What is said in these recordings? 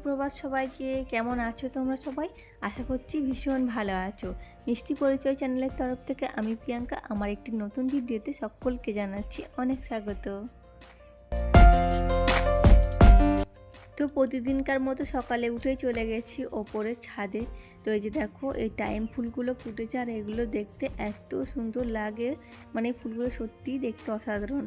সুপ্রভাত সবাইকে। কেমন আছো তোমরা সবাই? আশা করছি ভীষণ ভালো আছো। মিষ্টি পরিচয় চ্যানেলের তরফ থেকে আমি প্রিয়াঙ্কা আমার একটি নতুন ভিডিওতে সকলকে জানাচ্ছি অনেক স্বাগত। তো প্রতিদিনকার মতো সকালে উঠেই চলে গেছি ওপরে ছাদে। তো এই যে দেখো এই টাইম ফুলগুলো ফুটেছে আর এগুলো দেখতে এত সুন্দর লাগে, মানে ফুলগুলো সত্যিই দেখতে অসাধারণ।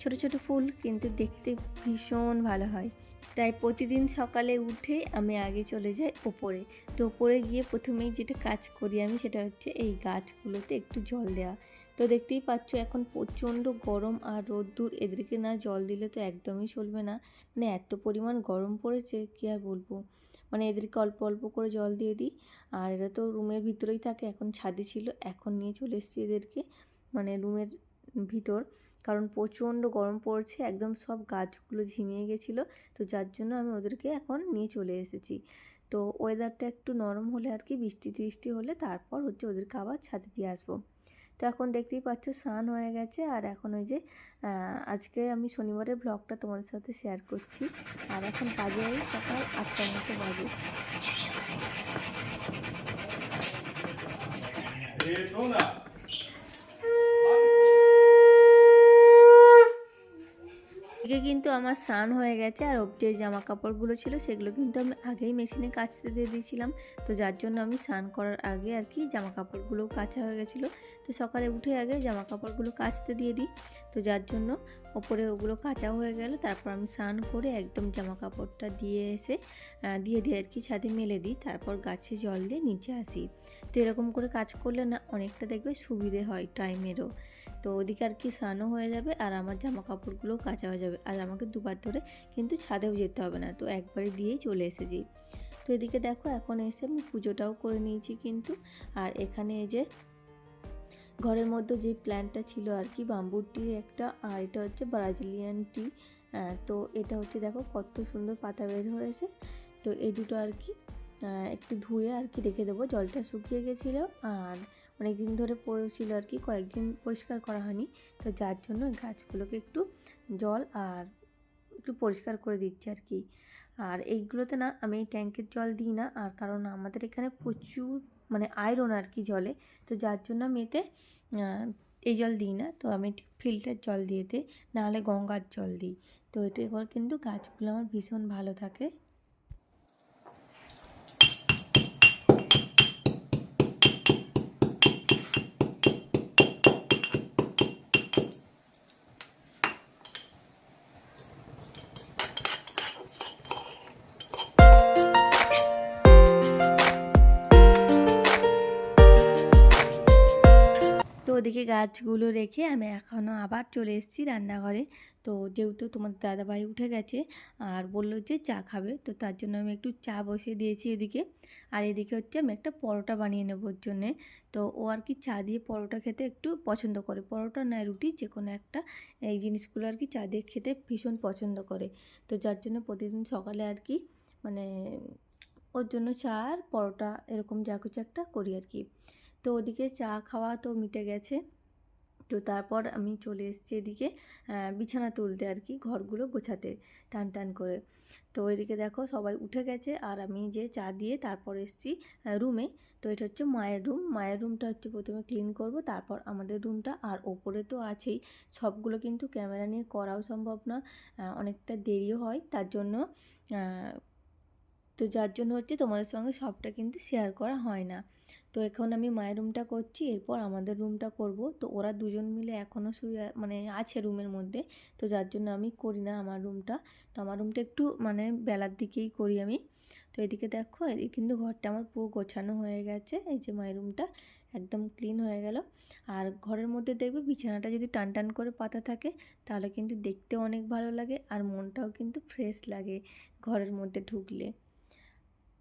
ছোট ছোট ফুল কিন্তু দেখতে ভীষণ ভালো হয়। তাই প্রতিদিন সকালে উঠে আমি আগে চলে যাই ওপরে। তো ওপরে গিয়ে প্রথমেই যেটা কাজ করি আমি সেটা হচ্ছে এই গাছগুলোতে একটু জল দেওয়া। তো দেখতেই পাচ্ছ এখন প্রচণ্ড গরম আর রোদ্দুর, এদেরকে না জল দিলে তো একদমই চলবে না। মানে এত পরিমাণ গরম পড়েছে কি আর বলবো। মানে এদেরকে অল্প অল্প করে জল দিয়ে দিই। আর এরা তো রুমের ভিতরেই থাকে, এখন ছাদে ছিল, এখন নিয়ে চলে এসেছি এদেরকে মানে রুমের ভিতর, কারণ প্রচণ্ড গরম পড়ছে, একদম সব গাছগুলো ঝিমিয়ে গেছিলো। তো যার জন্য আমি ওদেরকে এখন নিয়ে চলে এসেছি। তো ওয়েদারটা একটু নরম হলে আর কি, বৃষ্টি টিষ্টি হলে তারপর হচ্ছে ওদেরকে আবার ছাদে দিয়ে আসবো। তো এখন দেখতেই পাচ্ছ স্নান হয়ে গেছে আর এখন ওই যে আজকে আমি শনিবারের ব্লগটা তোমাদের সাথে শেয়ার করছি। আর এখন বাজে সকাল 8টার মতো বাজে। এদিকে কিন্তু আমার স্নান হয়ে গেছে আর যে জামা কাপড়গুলো ছিল সেগুলো কিন্তু আমি আগেই মেশিনে কাচতে দিয়ে দিয়েছিলাম। তো যার জন্য আমি স্নান করার আগে আর কি জামা কাপড়গুলোও কাচা হয়ে গেছিলো। তো সকালে উঠে আগে জামা কাপড়গুলো কাচতে দিয়ে দিই। তো যার জন্য ওপরে ওগুলো কাচা হয়ে গেল, তারপর আমি স্নান করে একদম জামা কাপড়টা দিয়ে এসে দিয়ে আর কি ছাদে মেলে দিই, তারপর গাছে জল দিয়ে নিচে আসি। তো এরকম করে কাজ করলে না অনেকটা দেখবে সুবিধে হয় টাইমেরও। তো ওদিকে আর কি স্নানও হয়ে যাবে আর আমার জামা কাপড়গুলোও কাচা হয়ে যাবে, আর আমাকে দুবার ধরে কিন্তু ছাদেও যেতে হবে না, তো একবারে দিয়েই চলে এসেছি। তো এদিকে দেখো এখন এসে আমি পুজোটাও করে নিয়েছি কিন্তু। আর এখানে এই যে ঘরের মধ্যে যে প্ল্যান্টটা ছিল আর কি, বাম্বুর টি একটা, আর এটা হচ্ছে ব্রাজিলিয়ান টি। তো এটা হচ্ছে দেখো কত সুন্দর পাতা বের হয়েছে। তো এই দুটো আর কি একটু ধুয়ে আর কি রেখে দেবো, জলটা শুকিয়ে গেছিলো আর অনেক দিন ধরে পড়েছিল আর কি, কয়েকদিন পরিষ্কার করা হয়নি। তো যার জন্য গাছগুলোকে একটু জল আর একটু পরিষ্কার করে দিচ্ছি আর কি। আর এইগুলোতে না আমি এই ট্যাঙ্কের জল দিই না, আর কারণ আমাদের এখানে প্রচুর মানে আয়রন আর কি জলে। তো যার জন্য আমি এতে এই জল দিই না, তো আমি ফিল্টার জল দিয়েতে নাহলে গঙ্গার জল দিই। তো এতে করে কিন্তু গাছগুলো আমার ভীষণ ভালো থাকে। তো ওদিকে গাছগুলো রেখে আমি এখনও আবার চলে এসেছি রান্নাঘরে। তো যেহেতু তোমার দাদাভাই উঠে গেছে আর বললো যে চা খাবে, তো তার জন্য আমি একটু চা বসিয়ে দিয়েছি এদিকে। আর এদিকে হচ্ছে আমি একটা পরোটা বানিয়ে নেবোর জন্যে। তো ও আর কি চা দিয়ে পরোটা খেতে একটু পছন্দ করে, পরোটা নয় রুটি যে কোনো একটা, এই জিনিসগুলো আর কি চা দিয়ে খেতে ভীষণ পছন্দ করে। তো যার জন্য প্রতিদিন সকালে আর কি মানে ওর জন্য চা আর পরোটা এরকম যা কিছু একটা করি আর কি। তো ওদিকে চা খাওয়া তো মিটে গেছে। তো তারপর আমি চলে এসেছি এদিকে বিছানা তুলতে আর কি, ঘরগুলো গোছাতে টান টান করে। তো এদিকে দেখো সবাই উঠে গেছে আর আমি যে চা দিয়ে তারপর এসেছি রুমে। তো এটা হচ্ছে মায়ের রুম, মায়ের রুমটা হচ্ছে প্রথমে ক্লিন করব, তারপর আমাদের রুমটা। আর ওপরে তো আছেই, সবগুলো কিন্তু ক্যামেরা নিয়ে করাও সম্ভব না, অনেকটা দেরিও হয় তার জন্য। তো যার জন্য হচ্ছে তোমাদের সঙ্গে সবটা কিন্তু শেয়ার করা হয় না। তো এখন আমি মায়ের রুমটা করছি, এরপর আমাদের রুমটা করব। তো ওরা দুজন মিলে এখনও শুয়ে মানে আছে রুমের মধ্যে, তো যার জন্য আমি করি না আমার রুমটা। তো আমার রুমটা একটু মানে বেলার দিকেই করি আমি। তো এদিকে দেখো এদিকে কিন্তু ঘরটা আমার পুরো গোছানো হয়ে গেছে, এই যে মায়ের রুমটা একদম ক্লিন হয়ে গেল। আর ঘরের মধ্যে দেখবে বিছানাটা যদি টান টান করে পাতা থাকে তাহলে কিন্তু দেখতেও অনেক ভালো লাগে আর মনটাও কিন্তু ফ্রেশ লাগে ঘরের মধ্যে ঢুকলে।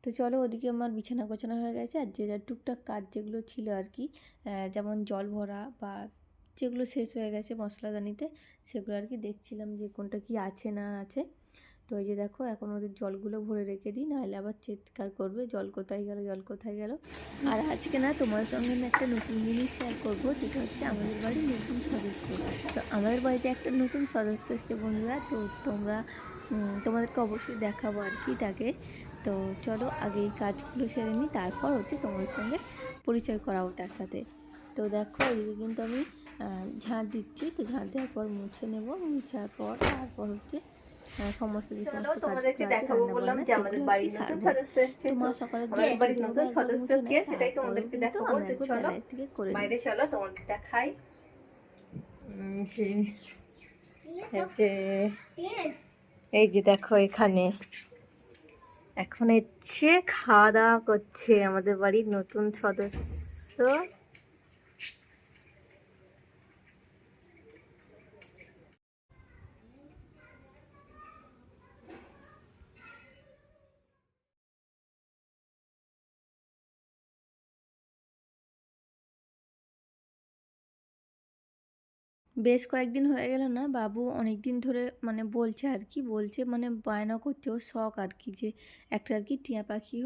তো চলো ওদিকে আমার বিছানা গোছানো হয়ে গেছে, আর যে যা টুকটাক কাজ যেগুলো ছিল আর কি, যেমন জল ভরা বা যেগুলো শেষ হয়ে গেছে মশলাদানিতে, সেগুলো আর কি দেখছিলাম যে কোনটা কি আছে না আছে। তো এই যে দেখো এখন ওদের জলগুলো ভরে রেখে দিই, নাহলে আবার চিৎকার করবে জল কোথায় গেল জল কোথায় গেল। আর আজকে না তোমাদের সঙ্গে আমি একটা নতুন জিনিস শেয়ার করবো, যেটা হচ্ছে আমাদের বাড়ির নতুন সদস্য। তো আমাদের বাড়িতে একটা নতুন সদস্য এসছে বন্ধুরা, তো তোমাদেরকে অবশ্যই দেখাবো আর কি তাকে। তো চলো আগে এই কাজগুলো সেরে নিই, তারপর হচ্ছে তোমাদের সঙ্গে পরিচয় করাবো তার সাথে। তো দেখো এদিকে কিন্তু আমি ঝাঁট দিচ্ছি, তো ঝাঁট দেওয়ার পর মুছে নেব, মুছার পর তারপর হচ্ছে সমস্ত যে সমস্ত কাজগুলো আছে রান্না বান্না সেগুলো আর কি সারবো। তো মা সকালে ঘরে যদিও বা একবার মুছে নেয়, তারপরেও কিন্তু আমি একবার বেলায় থেকে করে নিই। চলো তোমাদের দেখাই যে এই যে দেখো এখানে এখন হচ্ছে খাওয়া দাওয়া করছে আমাদের বাড়ির নতুন সদস্য। বেশ কয়েকদিন হয়ে গেল না, বাবু অনেক দিন ধরে মানে বলছে আর কি, বলছে মানে বায়না করছে, ওর শখ আর কি যে একটা আর কি টিয়া পাখি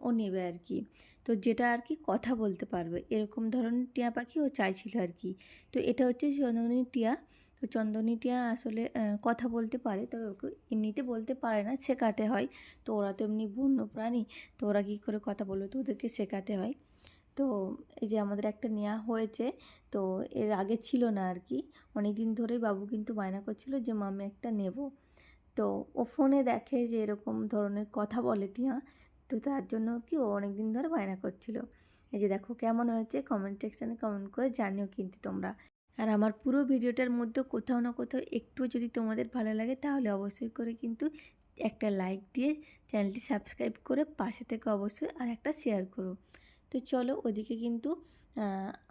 ও নেবে আর কি। তো যেটা আর কি কথা বলতে পারবে এরকম ধরনের টিয়া পাখি ও চাইছিল আর কি। তো এটা হচ্ছে চন্দনী টিয়া। তো চন্দনী টিয়া আসলে কথা বলতে পারে, তবে ওকে এমনিতে বলতে পারে না, শেখাতে হয়। তো ওরা তো এমনি বন্য প্রাণী, তো ওরা কী করে কথা বলবে, তো ওদেরকে শেখাতে হয়। তো এই যে আমাদের একটা নেওয়া হয়েছে, তো এর আগে ছিল না আর কি। অনেক দিন ধরেই বাবু কিন্তু বায়না করছিল যে মাম্মি একটা নেব। তো ও ফোনে দেখে যে এরকম ধরনের কথা বলে টিয়া, তো তার জন্য কি ও অনেক দিন ধরে বায়না করছিল। এই যে দেখো কেমন হয়েছে, কমেন্ট সেকশানে কমেন্ট করে জানিও কিন্তু তোমরা। আর আমার পুরো ভিডিওটার মধ্যে কোথাও না কোথাও একটু যদি তোমাদের ভালো লাগে তাহলে অবশ্যই করে কিন্তু একটা লাইক দিয়ে চ্যানেলটি সাবস্ক্রাইব করে পাশে থেকে অবশ্যই আর একটা শেয়ার করো। তো চলো ওদিকে কিন্তু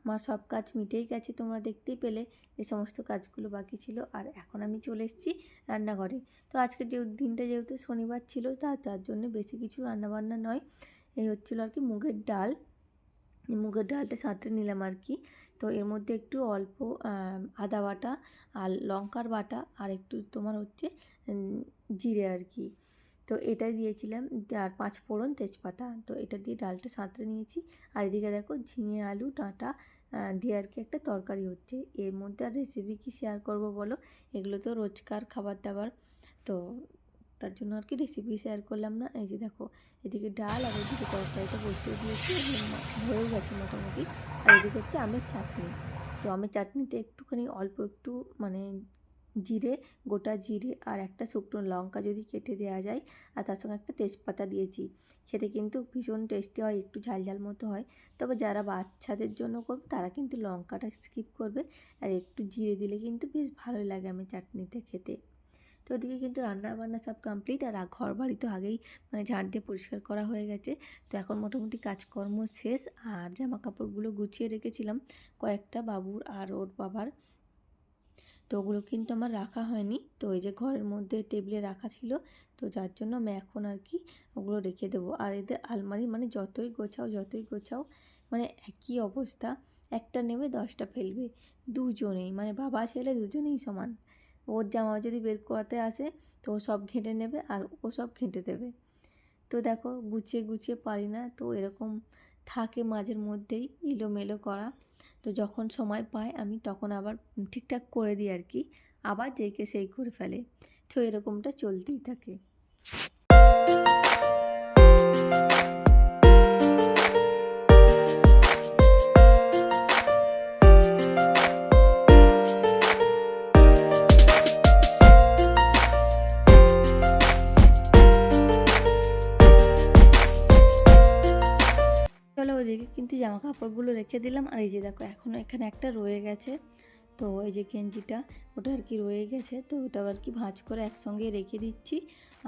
আমার সব কাজ মিটেই গেছে, তোমরা দেখতেই পেলে যে সমস্ত কাজগুলো বাকি ছিল। আর এখন আমি চলে এসেছি রান্নাঘরে। তো আজকে দিনটা যেহেতু শনিবার ছিল, তার জন্য বেশি কিছু রান্নাবান্না নয়। এই হচ্ছিলো আর কি মুগের ডাল। মুগের ডালটা সাঁতরে নিলাম আর কি। তো এর মধ্যে একটু অল্প আদা বাটা আর লঙ্কার বাটা আর একটু তোমার হচ্ছে জিরে আর কি। তো এটাই দিয়েছিলাম, আর 5 ফোড়ন তেজপাতা। তো এটা দিয়ে ডালটা সাঁতরে নিয়েছি। আর এদিকে দেখো ঝিঙে আলু ডাঁটা দিয়ে আর কি একটা তরকারি হচ্ছে। এর মধ্যে আর রেসিপি কি শেয়ার করব বলো, এগুলো তো রোজকার খাবার দাবার, তো তার জন্য আর কি রেসিপি শেয়ার করলাম না। এই যে দেখো এদিকে ডাল আর এদিকে তরকারিটা বসিয়ে দিয়েছি, হয়েও গেছে মোটামুটি। আর এদিকে হচ্ছে আমের চাটনি। তো আমের চাটনিতে একটুখানি অল্প একটু মানে জিরে, গোটা জিরে আর একটা শুকনো লঙ্কা যদি কেটে দেওয়া যায়, আর তার সঙ্গে একটা তেজপাতা দিয়েছি। খেতে কিন্তু ভীষণ টেস্টি হয়, একটু ঝাল ঝাল মতো হয়। তবে যারা বাচ্চাদের জন্য করবে তারা কিন্তু লঙ্কাটা স্কিপ করবে, আর একটু জিরে দিলে কিন্তু বেশ ভালোই লাগে আমের চাটনিতে খেতে। তো ওদিকে কিন্তু রান্না বান্না সব কমপ্লিট, আর ঘর বাড়ি তো আগেই মানে ঝাড় দিয়ে পরিষ্কার করা হয়ে গেছে। তো এখন মোটামুটি কাজকর্ম শেষ, আর জামা কাপড়গুলো গুছিয়ে রেখেছিলাম কয়েকটা বাবুর আর ওর বাবার। তো ওগুলো কিন্তু আমার রাখা হয়নি, তো এই যে ঘরের মধ্যে টেবিলে রাখা ছিল, তো যার জন্য আমি এখন আর কি ওগুলো রেখে দেবো। আর এদের আলমারি মানে যতই গোছাও মানে একই অবস্থা, একটা নেবে 10টা ফেলবে, দুজনেই মানে বাবা ছেলে দুজনেই সমান। ওর জামা যদি বের করাতে আসে তো ও সব ঘেঁটে নেবে আর ও সব ঘেঁটে দেবে। তো দেখো গুছিয়ে গুছিয়ে পারি না, তো এরকম থাকে মাঝের মধ্যেই এলোমেলো করা। তো যখন সময় পাই আমি তখন আবার ঠিকঠাক করে দিই আর কি, আবার যেইকে সেই করে ফেলে। তো এরকমটা চলতেই থাকে। চলো ওইদিকে কিন্তু জামা কাপড়গুলো রেখে দিলাম। আর এই যে দেখো এখনও এখানে একটা রয়ে গেছে, তো এই যে গেঞ্জিটা ওটা আর কি রয়ে গেছে, তো ওটা আর কি ভাঁজ করে একসঙ্গে রেখে দিচ্ছি।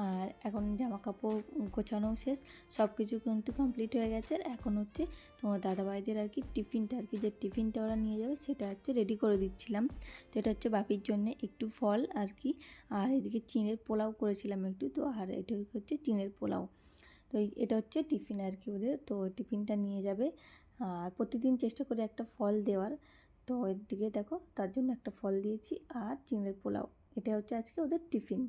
আর এখন জামা কাপড় গোছানো শেষ, সব কিছু কিন্তু কমপ্লিট হয়ে গেছে। এখন হচ্ছে তোমার দাদাভাইদের আর কি টিফিনটা আর কি, যে টিফিনটা ওরা নিয়ে যাবে সেটা হচ্ছে রেডি করে দিচ্ছিলাম। তো এটা হচ্ছে বাপির জন্য একটু ফল আর কি, আর এদিকে চিঁড়ের পোলাও করেছিলাম একটু, তো আর এটা হচ্ছে চিঁড়ের পোলাও। তো এটা হচ্ছে টিফিন আর কি ওদের, তো টিফিনটা নিয়ে যাবে। আর প্রতিদিন চেষ্টা করি একটা ফল দেওয়ার, তো এর দিকে দেখো তার জন্য একটা ফল দিয়েছি আর চিংড়ির পোলাও, এটা হচ্ছে আজকে ওদের টিফিন।